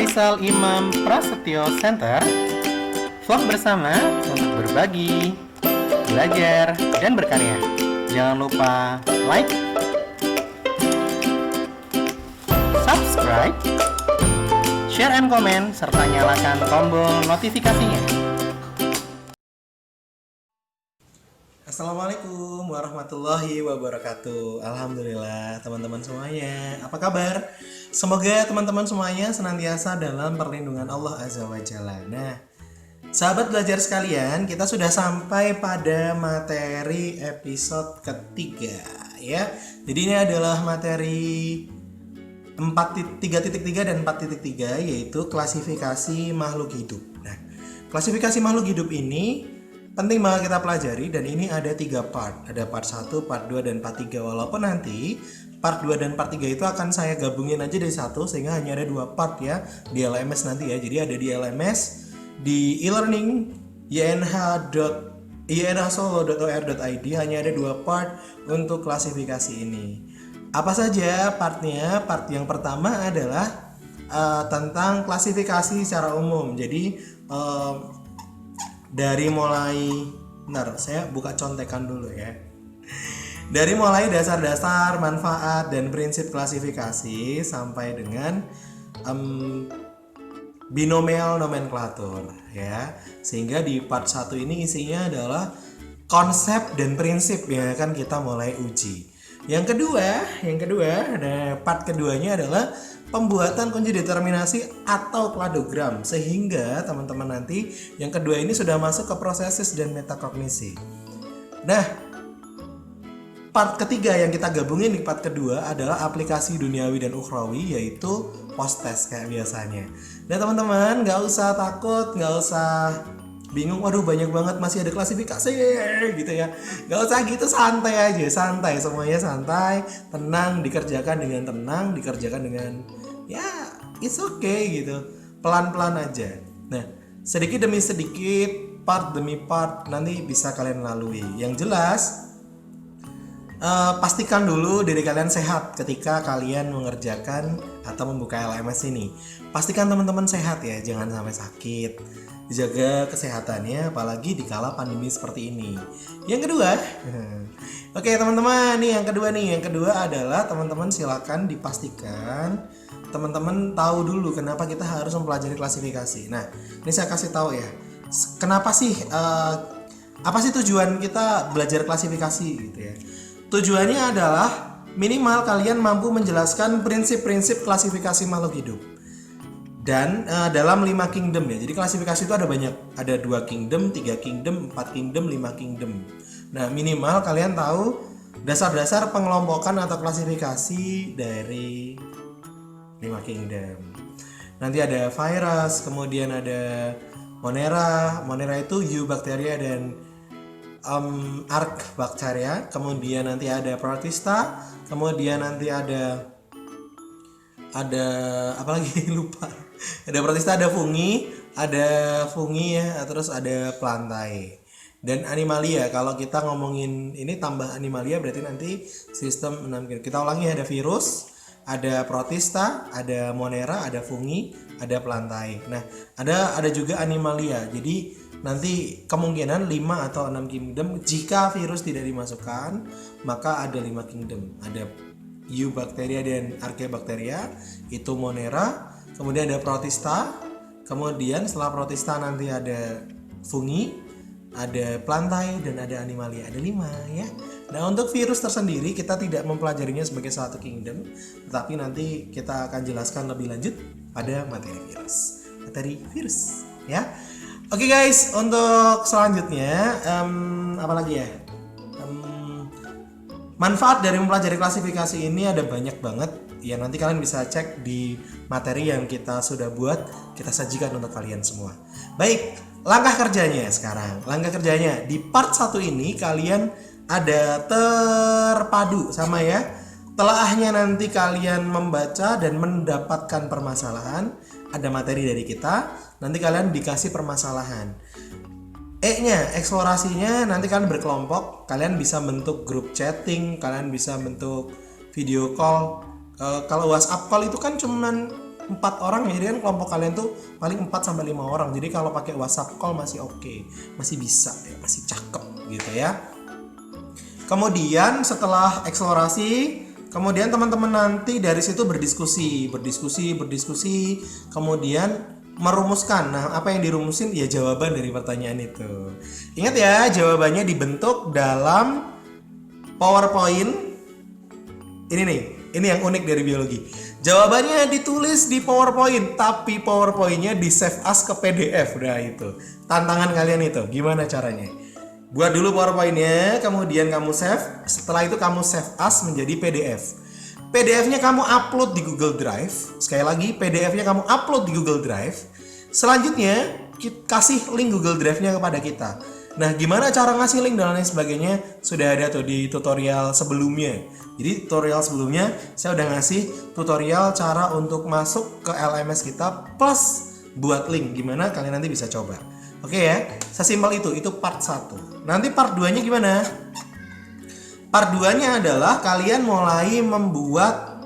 Faisal Imam Prasetyo Center, vlog bersama untuk berbagi, belajar, dan berkarya. Jangan lupa like, subscribe, share and comment, serta nyalakan tombol notifikasinya. Assalamualaikum warahmatullahi wabarakatuh. Alhamdulillah teman-teman semuanya, apa kabar? Semoga teman-teman semuanya senantiasa dalam perlindungan Allah Azza wa Jalla. Nah, sahabat belajar sekalian, kita sudah sampai pada materi episode ketiga ya. Jadi ini adalah materi 3.3 dan 4.3, yaitu klasifikasi makhluk hidup. Nah, klasifikasi makhluk hidup ini penting banget kita pelajari, dan ini ada 3 part. Ada part 1, part 2, dan part 3. Walaupun nanti part 2 dan part 3 itu akan saya gabungin aja dari satu, sehingga hanya ada 2 part ya di LMS nanti ya. Jadi ada di LMS, di e-learning ynh.solo.or.id hanya ada 2 part untuk klasifikasi ini. Apa saja partnya? Part yang pertama adalah tentang klasifikasi secara umum. Jadi dari mulai, bentar saya buka contekan dulu ya. Dari mulai dasar-dasar, manfaat, dan prinsip klasifikasi sampai dengan binomial nomenklatur ya. Sehingga di part 1 ini isinya adalah konsep dan prinsip yang akan kita mulai uji. Yang kedua, nah part keduanya adalah pembuatan kunci determinasi atau kladogram, sehingga teman-teman nanti yang kedua ini sudah masuk ke prosesis dan metakognisi. Nah, part ketiga yang kita gabungin di part kedua adalah aplikasi duniawi dan ukhrawi, yaitu post test kayak biasanya. Nah teman-teman, nggak usah takut, nggak usah bingung, waduh banyak banget masih ada klasifikasi gitu ya. Gak usah gitu, santai aja, santai, semuanya santai, tenang, dikerjakan dengan tenang, dikerjakan dengan ya it's okay gitu, pelan-pelan aja. Nah, sedikit demi sedikit, part demi part nanti bisa kalian lalui. Yang jelas pastikan dulu diri kalian sehat ketika kalian mengerjakan atau membuka LMS ini. Pastikan teman-teman sehat ya, jangan sampai sakit. Jaga kesehatannya, apalagi di kala pandemi seperti ini. Yang kedua, oke teman-teman, nih yang kedua adalah teman-teman silakan dipastikan teman-teman tahu dulu kenapa kita harus mempelajari klasifikasi. Nah, ini saya kasih tahu ya, kenapa sih, apa sih tujuan kita belajar klasifikasi gitu ya. Tujuannya adalah minimal kalian mampu menjelaskan prinsip-prinsip klasifikasi makhluk hidup. Dan dalam 5 kingdom ya. Jadi klasifikasi itu ada banyak. Ada 2 kingdom, 3 kingdom, 4 kingdom, 5 kingdom. Nah, minimal kalian tahu dasar-dasar pengelompokan atau klasifikasi dari 5 kingdom. Nanti ada virus, kemudian ada Monera. Monera itu Eubacteria dan Archaebacteria. Kemudian nanti ada Protista. Kemudian nanti ada apa lagi lupa. Ada protista, ada fungi ya, terus ada plantae dan animalia. Kalau kita ngomongin ini tambah animalia berarti nanti sistem 6. Kita ulangi, ada virus, ada protista, ada monera, ada fungi, ada plantae. Nah, ada juga animalia. Jadi nanti kemungkinan 5 atau 6 kingdom. Jika virus tidak dimasukkan, maka ada 5 kingdom. Ada Eubacteria dan Archaebacteria, itu monera. Kemudian ada protista, kemudian setelah protista nanti ada fungi, ada plantae, dan ada animalia. Ada 5 ya. Nah, untuk virus tersendiri kita tidak mempelajarinya sebagai satu kingdom, tetapi nanti kita akan jelaskan lebih lanjut pada materi virus ya. Oke guys, untuk selanjutnya apa lagi ya? Manfaat dari mempelajari klasifikasi ini ada banyak banget ya, nanti kalian bisa cek di materi yang kita sudah buat, kita sajikan untuk kalian semua. Baik, langkah kerjanya sekarang. Langkah kerjanya di part 1 ini kalian ada terpadu sama ya. Telaahnya nanti kalian membaca dan mendapatkan permasalahan. Ada materi dari kita, nanti kalian dikasih permasalahan. E-nya, eksplorasinya nanti kalian berkelompok, kalian bisa bentuk grup chatting, kalian bisa bentuk video call. Kalau WhatsApp call itu kan cuman 4 orang ya, jadi kan kelompok kalian tuh paling 4 sampai 5 orang. Jadi kalau pakai WhatsApp call masih oke, masih bisa ya, masih cakep gitu ya. Kemudian setelah eksplorasi, kemudian teman-teman nanti dari situ berdiskusi, kemudian merumuskan. Nah, apa yang dirumusin? Ya jawaban dari pertanyaan itu. Ingat ya, jawabannya dibentuk dalam PowerPoint. Ini nih, ini yang unik dari biologi. Jawabannya ditulis di PowerPoint, tapi PowerPoint-nya di save as ke PDF. Udah itu. Tantangan kalian itu. Gimana caranya? Buat dulu PowerPoint-nya, kemudian kamu save. Setelah itu kamu save as menjadi PDF. PDF-nya kamu upload di Google Drive. Sekali lagi, PDF-nya kamu upload di Google Drive. Selanjutnya, kasih link Google Drive-nya kepada kita. Nah, gimana cara ngasih link dan lain sebagainya? Sudah ada tuh di tutorial sebelumnya. Jadi tutorial sebelumnya saya udah ngasih tutorial cara untuk masuk ke LMS kita plus buat link. Gimana kalian nanti bisa coba. Oke ya, sesimpel itu part 1. Nanti part 2-nya gimana? Part 2-nya adalah kalian mulai membuat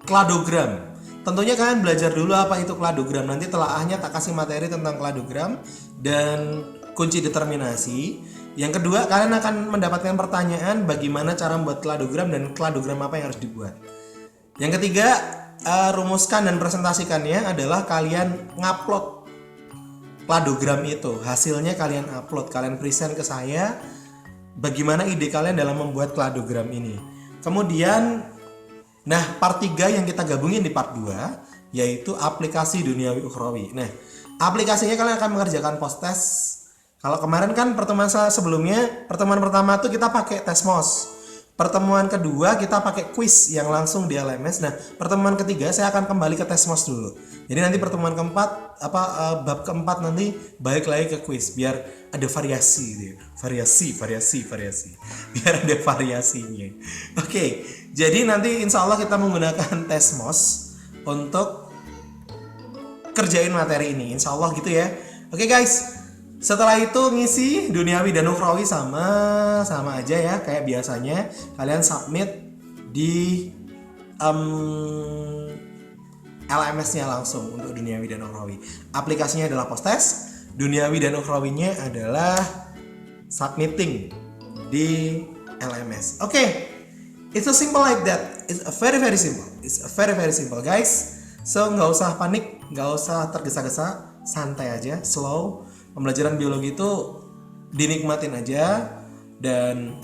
kladogram. Tentunya kalian belajar dulu apa itu kladogram. Nanti telaahnya tak kasih materi tentang kladogram dan kunci determinasi. Yang kedua, kalian akan mendapatkan pertanyaan bagaimana cara membuat kladogram dan kladogram apa yang harus dibuat. Yang ketiga, rumuskan dan presentasikannya adalah kalian ngupload kladogram itu. Hasilnya kalian upload, kalian present ke saya bagaimana ide kalian dalam membuat kladogram ini. Kemudian, nah part 3 yang kita gabungin di part 2 yaitu aplikasi duniawi ukhrawi. Nah, aplikasinya kalian akan mengerjakan post test. Kalau kemarin kan pertemuan sebelumnya, pertemuan pertama tuh kita pakai Tesmos. Pertemuan kedua kita pakai quiz yang langsung di LMS. Nah, pertemuan ketiga saya akan kembali ke Tesmos dulu. Jadi nanti pertemuan keempat bab keempat nanti balik lagi ke quiz biar ada variasi gitu. Variasi. Biar ada variasinya. Oke, jadi nanti insya Allah kita menggunakan Tesmos untuk kerjain materi ini. Insya Allah gitu ya. Oke guys. Setelah itu ngisi duniawi dan ukhrawi sama aja ya kayak biasanya. Kalian submit di LMS-nya langsung untuk duniawi dan ukhrawi. Aplikasinya adalah post test, duniawi dan ukhrawinya adalah submitting di LMS. Oke. It's so simple like that. It's very simple. It's very simple guys. So nggak usah panik, nggak usah tergesa-gesa, santai aja, slow. Pembelajaran biologi itu dinikmatin aja dan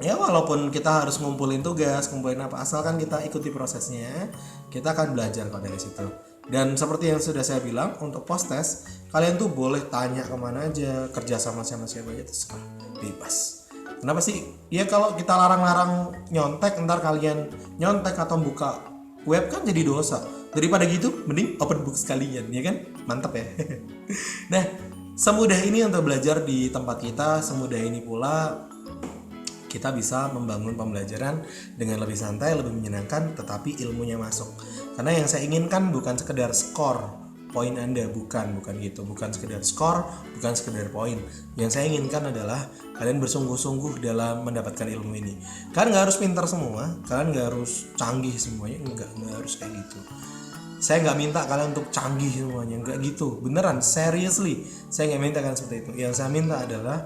ya walaupun kita harus ngumpulin tugas, ngumpulin apa, asalkan kita ikuti prosesnya, kita akan belajar kok dari situ. Dan seperti yang sudah saya bilang, untuk post test kalian tuh boleh tanya kemana aja, kerja sama siapa aja, terserah, bebas. Kenapa sih? Ya kalau kita larang-larang nyontek, ntar kalian nyontek atau buka web kan jadi dosa. Daripada gitu, mending open book sekalian, ya kan? Mantap ya. Nah, semudah ini untuk belajar di tempat kita, semudah ini pula kita bisa membangun pembelajaran dengan lebih santai, lebih menyenangkan, tetapi ilmunya masuk. Karena yang saya inginkan bukan sekedar skor poin Anda, bukan gitu, bukan sekedar skor, bukan sekedar poin. Yang saya inginkan adalah kalian bersungguh-sungguh dalam mendapatkan ilmu ini. Kalian nggak harus pintar semua, kalian nggak harus canggih semuanya, nggak harus kayak gitu. Saya nggak minta kalian untuk canggih semuanya, nggak gitu, beneran, seriously, saya nggak minta kalian seperti itu. Yang saya minta adalah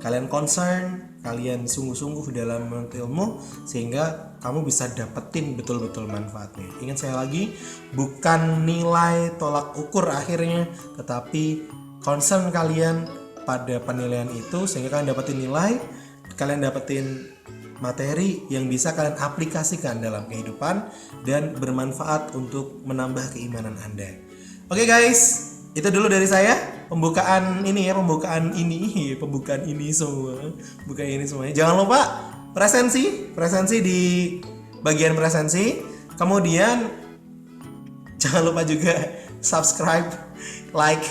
kalian concern, kalian sungguh-sungguh dalam menuntut ilmu sehingga kamu bisa dapetin betul-betul manfaatnya. Ingat saya lagi, bukan nilai tolak ukur akhirnya, tetapi concern kalian pada penilaian itu sehingga kalian dapetin nilai, kalian dapetin materi yang bisa kalian aplikasikan dalam kehidupan dan bermanfaat untuk menambah keimanan Anda. Oke guys, itu dulu dari saya pembukaan ini semuanya. Jangan lupa presensi di bagian presensi. Kemudian jangan lupa juga subscribe, like,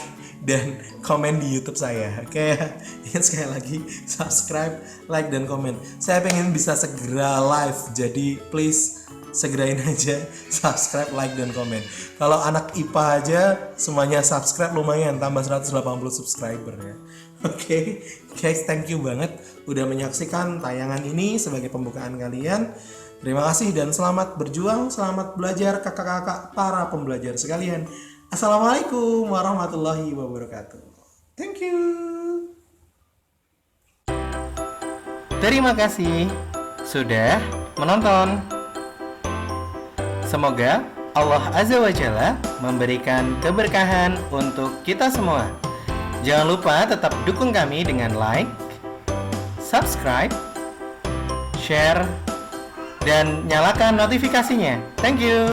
dan komen di YouTube saya. Oke, ingat sekali lagi subscribe, like, dan komen. Saya pengen bisa segera live, jadi please segerain aja subscribe, like, dan komen. Kalau anak IPA aja semuanya subscribe lumayan, tambah 180 subscriber ya. Oke, guys, thank you banget udah menyaksikan tayangan ini sebagai pembukaan kalian. Terima kasih dan selamat berjuang, selamat belajar kakak-kakak para pembelajar sekalian. Assalamualaikum warahmatullahi wabarakatuh. Thank you. Terima kasih sudah menonton. Semoga Allah Azza wa Jalla memberikan keberkahan untuk kita semua. Jangan lupa tetap dukung kami dengan like, subscribe, share, dan nyalakan notifikasinya. Thank you.